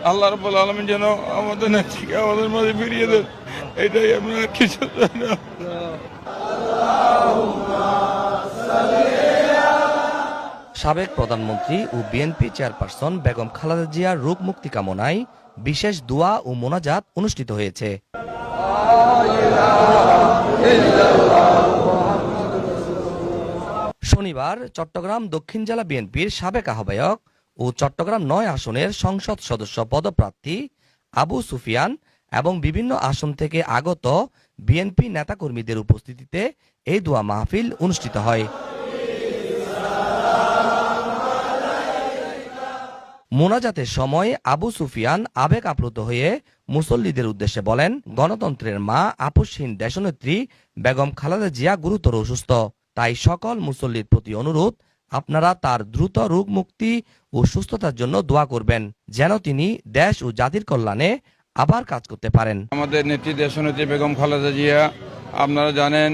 আল্লাহ রাব্বুল আলামিন যেন আমাদের নেত্রীকে আমাদের মাঝে ফিরিয়ে দেন, এটাই আমরা কিছু চাই না। সাবেক প্রধানমন্ত্রী ও বিএনপি চেয়ারপারসন বেগম খালেদা জিয়ার রোগ মুক্তি কামনায় বিশেষ দোয়া ও মোনাজাত অনুষ্ঠিত হয়েছে। শনিবার চট্টগ্রাম দক্ষিণ জেলা বিএনপির সাবেক আহ্বায়ক ও চট্টগ্রাম ৯ আসনের সংসদ সদস্য পদপ্রার্থী আবু সুফিয়ান এবং বিভিন্ন আসন থেকে আগত বিএনপি নেতাকর্মীদের উপস্থিতিতে এই দোয়া মাহফিল অনুষ্ঠিত হয়। মোনাজাতের সময় আবু সুফিয়ান আবেগ আপ্লুত হয়ে মুসল্লিদের উদ্দেশ্যে বলেন, গণতন্ত্রের মা আপসহীন দেশনেত্রী বেগম খালেদা জিয়া গুরুতর অসুস্থ, তাই সকল মুসল্লির প্রতি অনুরোধ আপনারা তার দ্রুত রোগ মুক্তি ও সুস্থতার জন্য দোয়া করবেন, যেন তিনি দেশ ও জাতির কল্যাণে আবার কাজ করতে পারেন। আমাদের নেত্রী দেশনেত্রী বেগম খালেদা জিয়া, আপনারা জানেন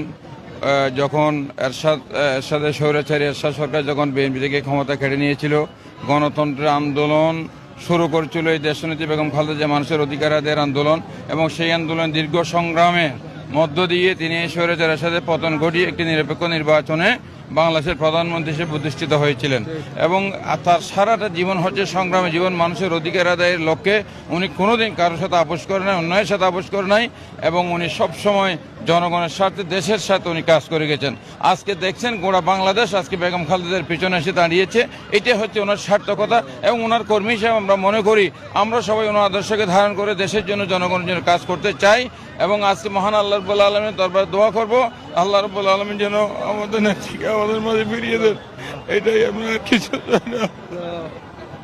যখন এরশাদের স্বৈরাচারী এরশাদ সরকার যখন বিএনপি থেকে ক্ষমতা কেড়ে নিয়েছিল, গণতন্ত্রের আন্দোলন শুরু করেছিল এই দেশনেত্রী বেগম খালেদা জিয়া, মানুষের অধিকার আদায়ের আন্দোলন, এবং সেই আন্দোলন দীর্ঘ সংগ্রামের মধ্য দিয়ে তিনি স্বৈরাচারী এরশাদের পতন ঘটিয়ে একটি নিরপেক্ষ নির্বাচনে বাংলাদেশের প্রধানমন্ত্রী হিসেবে প্রতিষ্ঠিত হয়েছিলেন। এবং তার সারাটা জীবন হচ্ছে সংগ্রামে জীবন, মানুষের অধিকার আদায়ের লক্ষ্যে উনি কোনোদিন কারোর সাথে আপোষ করে নাই, অন্যায়ের সাথে আপোষ করে নাই, এবং উনি সবসময় জনগণের স্বার্থে দেশের সাথে উনি কাজ করে গেছেন। আজকে দেখছেন গোটা বাংলাদেশ আজকে বেগম খালেদার পিছনে এসে দাঁড়িয়েছে, এটা হচ্ছে ওনার সার্থকতা। এবং ওনার কর্মী হিসেবে আমরা মনে করি আমরা সবাই ওনার আদর্শকে ধারণ করে দেশের জন্য জনগণের জন্য কাজ করতে চাই। এবং আজকে মহান আল্লাহ রাব্বুল আলামিনের দরবারে দোয়া করব, আল্লাহ রাব্বুল আলামিন যেন আমাদের নেত্রীকে আমাদের মাঝে ফিরিয়ে দেন, এটাই আমরা কিছু চাই না।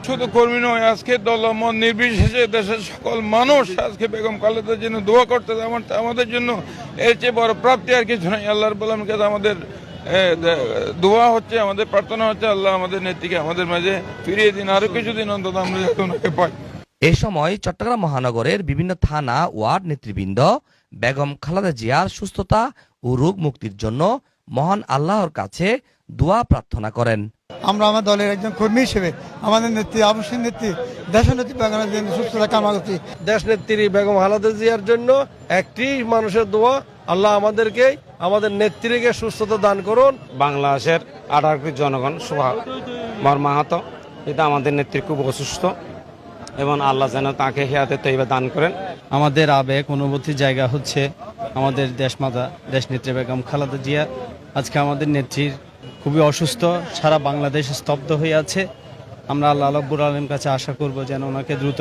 শুধু কর্মী নয়, আজকে দলমত নির্বিশেষে দেশের সকল মানুষ আজকে বেগম খালেদার জন্য দোয়া করতে, আমাদের জন্য এর চেয়ে বড় প্রাপ্তি আর কিছু নাই। আল্লাহ রাব্বুল আলামিনের কাছে আমাদের দোয়া হচ্ছে, আমাদের প্রার্থনা হচ্ছে আল্লাহ আমাদের নেত্রীকে আমাদের মাঝে ফিরিয়ে দিন, আরো কিছুদিন অন্তত আমরা যাতে ওনাকে পাই। এ সময় চট্টগ্রাম মহানগরের বিভিন্ন থানা ওয়ার্ড নেতৃবৃন্দ বেগম খালেদা জিয়ার সুস্থতা ও রোগ মুক্তির জন্য মহান আল্লাহর কাছে দোয়া প্রার্থনা করেন। আমরা আমার দলের একজন কর্মী হিসেবে আমাদের নেত্রী আপসহীন নেত্রী দেশনেত্রী বেগমের জন্য সুস্থতা কামনা করছি। দেশনেত্রী বেগম খালেদা জিয়ার জন্য একটি মানুষের দোয়া, আল্লাহ আমাদেরকে আমাদের নেত্রীকে সুস্থতা দান করুন। বাংলাদেশের 18 কোটি জনগণ মর্মাহত, এটা আমাদের নেত্রী খুব অসুস্থ, এবং আল্লাহ যেন তাকে হিয়াতে তৈবা দান করেন। আমাদের আবেগ অনুভূতির জায়গা হচ্ছে আমাদের দেশমাতা দেশনেত্রী বেগম খালেদা জিয়া। আজকে আমাদের নেত্রীর খুবই অসুস্থ, সারা বাংলাদেশ স্তব্ধ হয়ে আছে। আমরা আল্লাহ রাব্বুল আলামিনের কাছে আশা করব যেন ওনাকে দ্রুত